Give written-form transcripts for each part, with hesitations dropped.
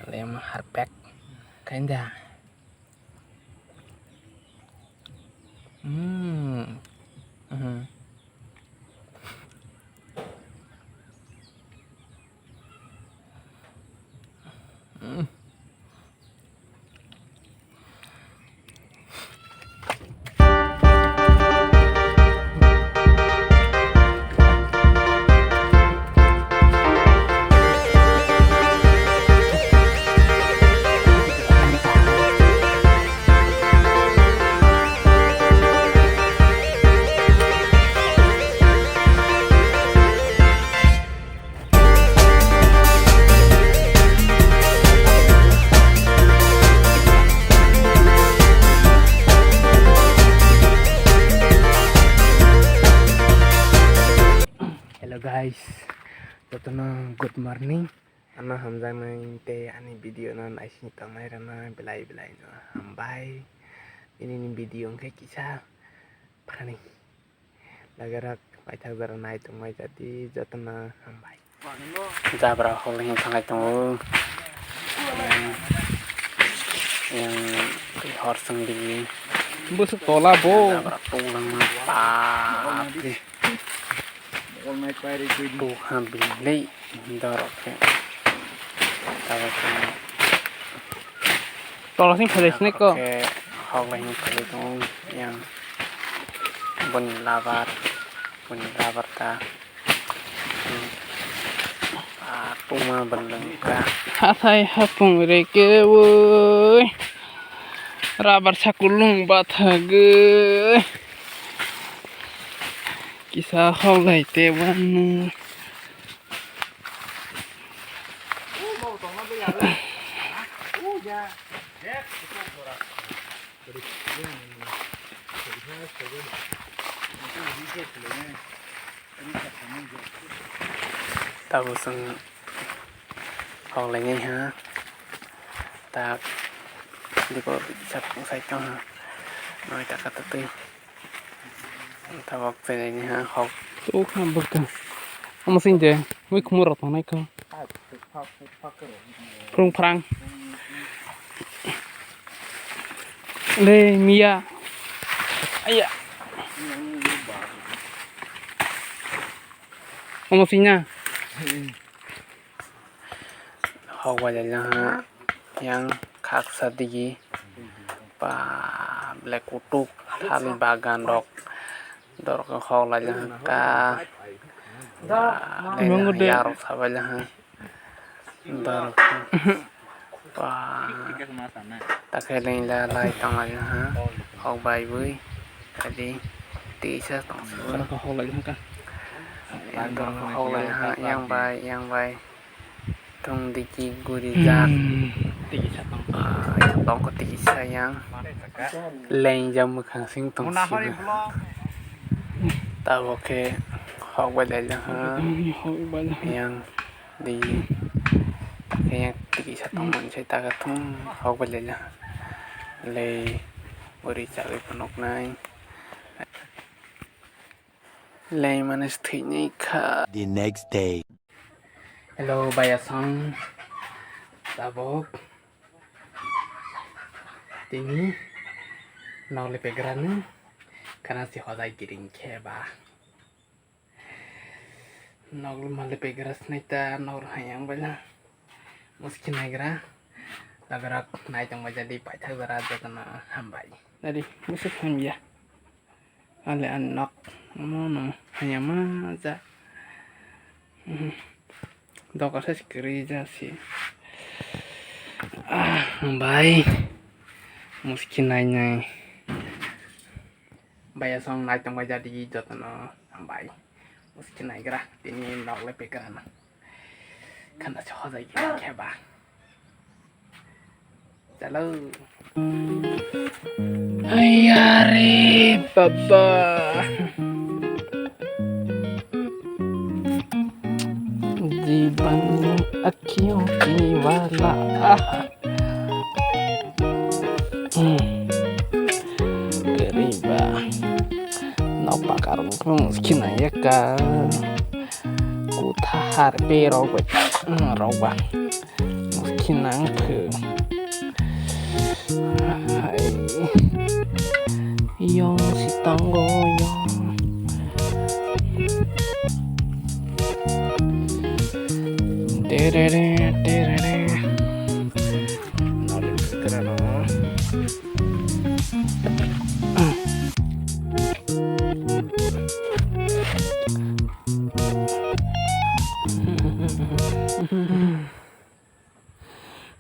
lem harpek kanda. Hmm. Hello guys, good morning. Ano hamzai main te ani video na naisi tamai rana belai no hambai. Ini video ngke kisah parani. Lagarak pai thak dara nai tumai jadi jatna hambai. Jabra holing thangai tong. Yang horseng di busuk tola bo. Jabra pulang pa. Tuhan beli doroknya. Tolong sih pada sini kok. Hal yang itu yang bun labar ta. Puma belengka. Hatai hapung reke woi. Rabar sakulung bathage. Kisah holai tewan. Tahu seng holainya ha. Tak di ko bisa pusai kau ha. Noi tak kata tu. Tawag sa niya hawk. Tuok na baga. Ang masin dyan. May kumurat na ikaw. Prung prang. Le Mia. Aya. Ang masin niya. Hawk wala lang yang khak sa digi. Pa black utuk. Thali bagan dok. Dorok kau lagi ka, memang udah yarok sahaja ha, dorok, wah, tak kena indah lagi tang lagi ha, kau bayi bui, tadi tiga tang sebelum kau lagi kan, dorok kau lagi ha, yang bayi, tung diki gurizat, tiga tang kau tiga yang, lain jam bukan sing tang sih. Tahu ke hok balai lah yang di kayak tiga satu manusia tak ketung hok balai lah le beri cakap penok nai le manis tinggi ka. The next day. Hello bayasang tabok tinggi nol le pegeran karena si hodai giring keba noglu male pegeras neta nor hayang bala muskin negra lagarak naik yang menjadi pacar berada kena hambai dari musik hamya ale anak mana hanya maza dokter saya kerja sih hambai muskin nanya bayar song naik yang jadi jatuh hambai muskin naik gerah ini nak lebih kerana karena coba lagi keba jalan ayari baba jiban akio kiwala keriba nopak karung muskin ya kan ku tahar pero roba muskin kinangke. Hai. Yong si tanggoyong. Terere. Nolip segera no.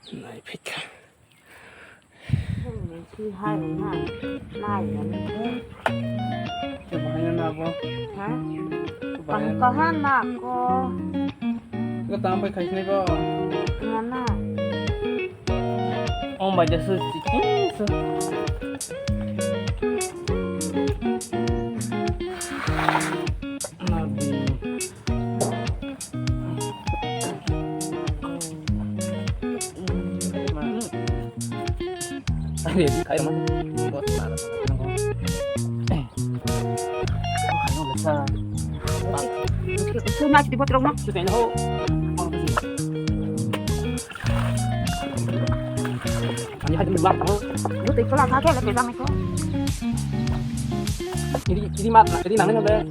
Này thích à? Khi hai lần này là như thế Cái bài nào không? hả? Còn có hát nào có Cái tạm phải khai này bao? ngắn à? Ông bài sư chỉ sư. Nabi. Dia di kayak mana? Buat sana sana kau. Kayak besar. Itu nak dibuat rumah. Sudah tahu. Orang tu sih. Kami hanya berbuat tahu. Lu tipe lah kakek lebih lama itu. Jadi mat, jadi nangnya boleh.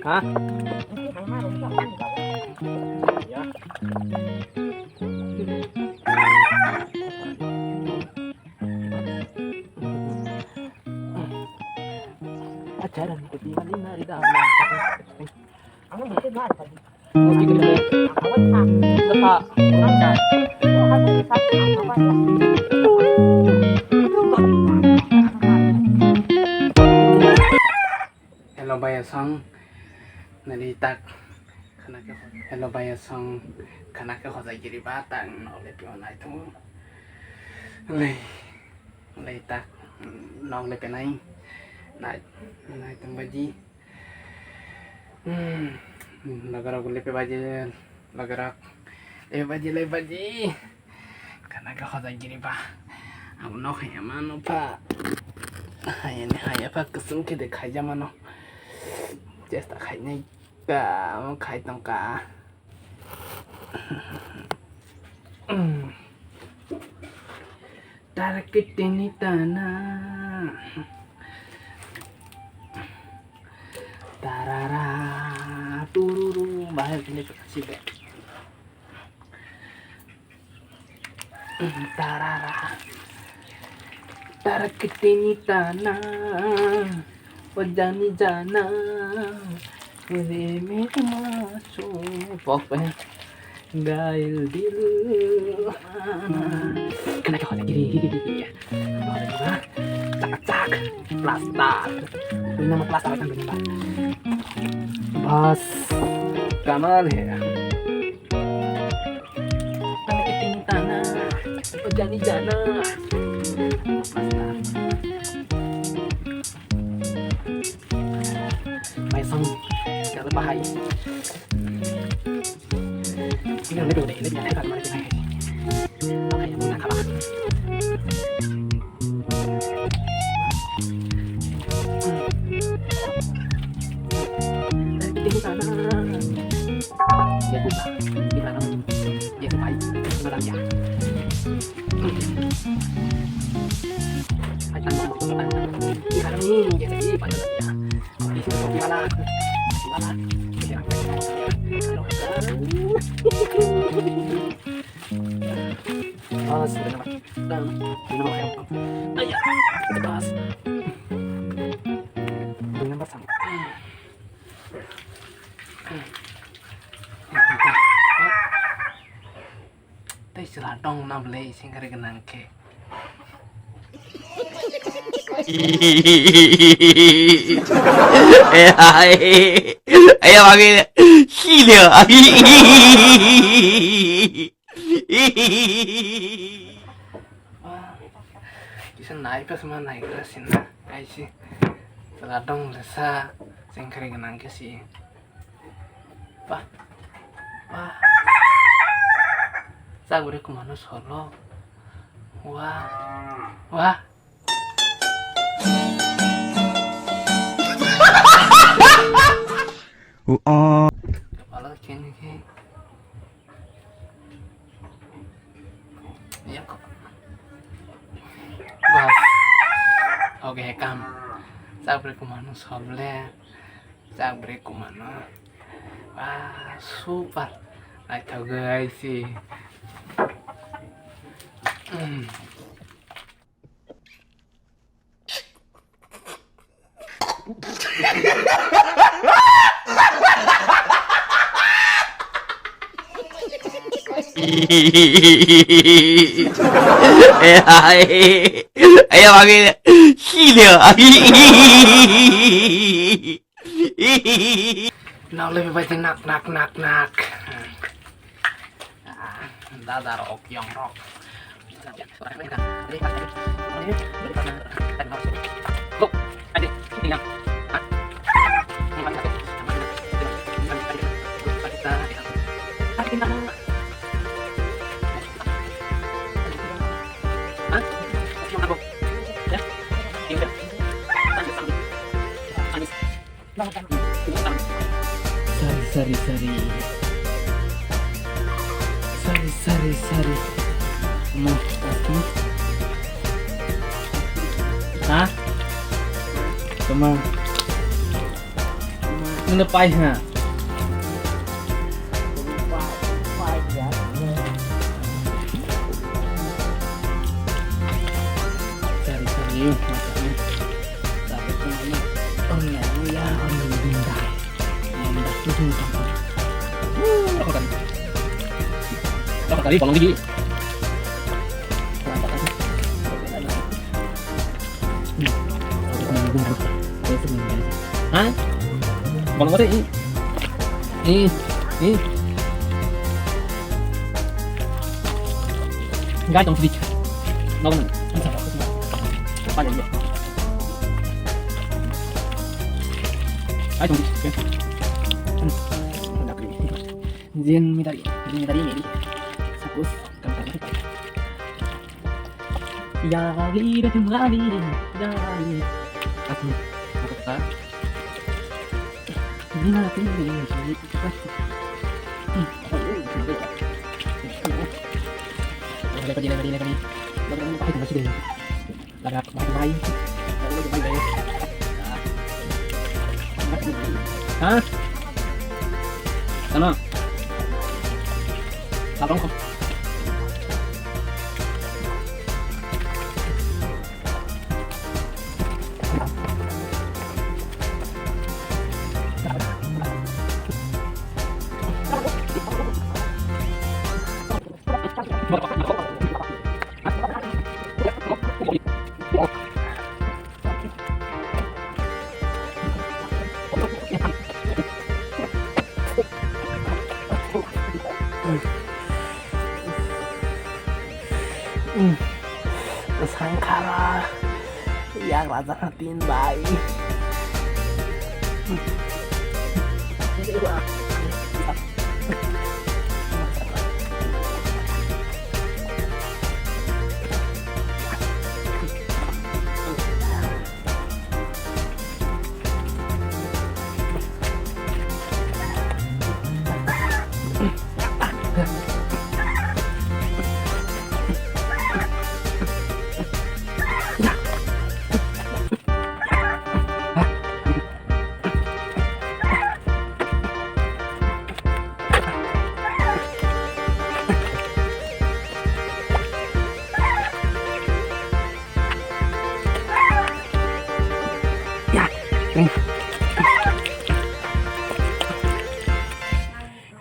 Hah? Ya. Ajaran kutipan lima di dalam. Aku mungkin ada tadi. Mesti gede. Aku tak. Letak. Ada. Oh, ada satu apa ya? Hello bayar sang. Nari tak. Hello bayar sang. Karena ke kota kiri batang. Oleh pion itu. Lei tak. Nong le penai. Nai tembaji. Lagarak lepe baji. Lagarak. Le baji. Karena ke kota kiri ba. Aku nok ya mano pa. Hanya apa kesung kita kaya mano. Just kayaknya mau kaya tongka. Tarik ini tanah. Tarara tururu bahaya ini sih be. Tarara. Tarik ini tanah. Wajani jana. Ini masuk. Pokoknya. Gail dil. Kena kau ada gini ya. Kau ada gimana? Cak plastar. Ini nama plastar kan begini pak. Bas kamal ya. Tanah keting tanah. Pejani jana. Plastar. Maisong. Jangan bahaya. Ini lebih udah ini jangan kemana kita ini. Oke, kita kalah. Tinggi sana. Ya buka. Di mana? Ya baik. Sebentar ya. Akan mau di mana nih? Ya di pada ya. Di sini di mana? Di mana? Pas, dan minum kayak ayah, kita bahas dengan bersama. Tapi istilah dong nambah singkari kenang ke. Ayo panggil Hilya. Bisa naik pas mana naik kerasin kayak sih. Seladong lesa singkari kenang ke sih. Wah. Saya udah kemana Solo? Wah. kepala kini ya kok bas oke kam sabre kumano soble sabre kumano wah super ayo guys sih Ayo pakai gila. Nah lebih baik nak. Dadah rok yang rok. Sari. Mau pasti. Hah? Cuma menepai ha. Sari macamnya. Tapi kemana? Orang bintang. Apa tadi kolong gigi? Hah? Kolong apa ini? Ini. Enggak dong sedikit. Mau nih? Apa aja? Ayo dong sedikit. Jin mitari ini. Sapus kamu ya lagi dan kembali aku kata ini nanti lagi pakai masih deh lagi baik hah sana abang kok Sangkara yang rasa hatiin bayi.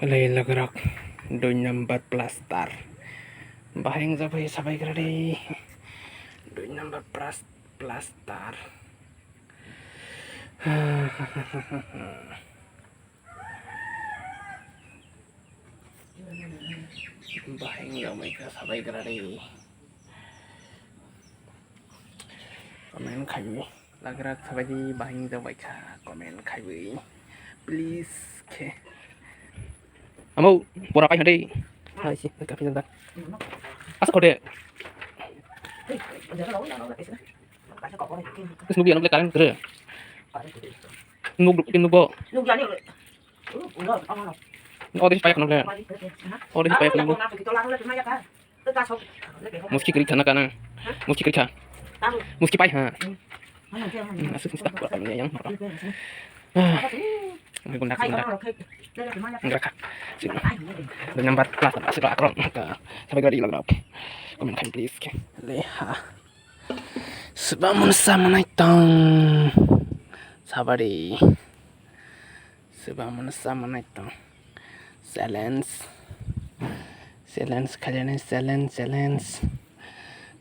Lain gerak dunia 4 plastar baheng sampai keradi dunia 4 plastar baheng sampai keradi komen khai lagrak sampai di baheng komen khai please okay. Amo pura pai hade hai sih dekat pintar asa kode terus nubi anak kalian kere nub bo Oh, this payak nunggu. Oh, this payak nunggu. Mesti kerja nak kan? Mesti kerja. Mesti payak ha. Asuk mesti buat apa yang apa? Guna. Enggak. Dengan 14 asik lah kron. Sampai gadi lah oke. Komen kan please ke. Leha. Sebangun sama naik tong. Sabari. Sebangun sama naik tong. Silence. Kalian silence.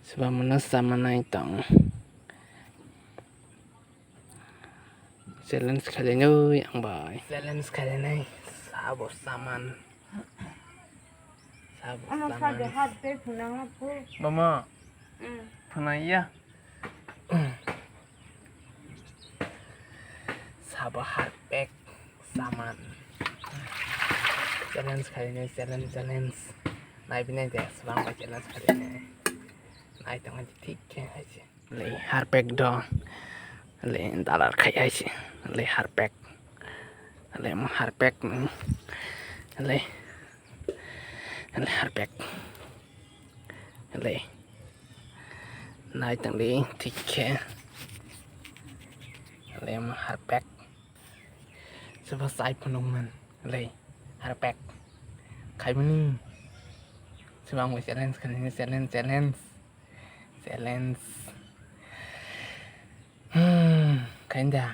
Sebangun sama naik tong. Silence kalian yang baik. Silence kalian nih. Sabos saman. Ano saja hati punang aku. Mama. Pernah iya. Sabah hardback saman. Silence kalian silence. Naik bina deh. Selama silence kalian. Naik tangan titik aja. Leh hardback dong. Leh dalar kayak aja. Leh hardback. Leh mau hardback nih. Leh hardback. Leh naik tang đi tiket. Leh mau hardback. Selesai penungman. Leh hardback. Kayak mana? Sebang mau challenge kan ini challenge. Kayak dah.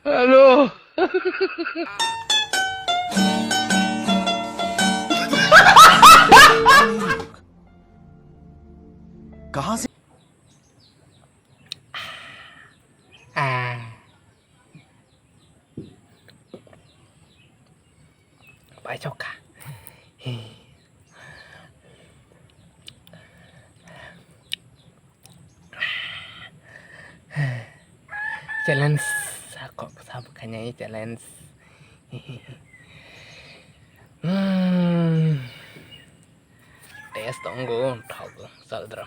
Halo. कहाँ से Bài chọc cả. Challenge. Kok bukannya challenge. Tes tunggu, tahu saudara.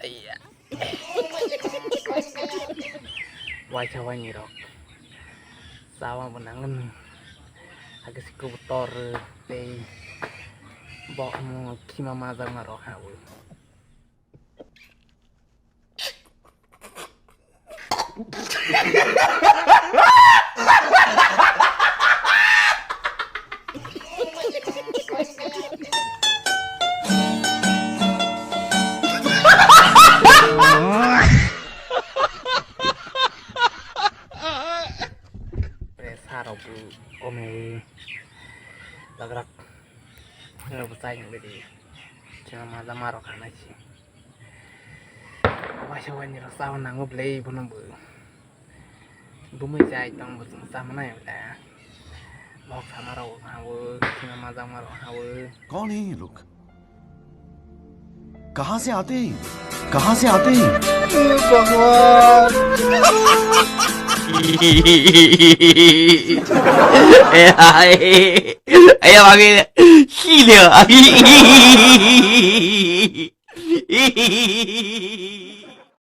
Iya. Wajah nyirok. Sawah menangan. Agak si kotor teh. Bawa mau kima mazar ngaroh hawu. Presar ome lagrak besar yang bedi cuma malam marok anak sih wajawan yang rasa nanggup lei pun bu bumi jai tang bersama sama na yang dah mau sama rau hawu cuma malam marok hawu कौन है ये लोग कहाँ से आते हैं भगवान Ayo panggil Gila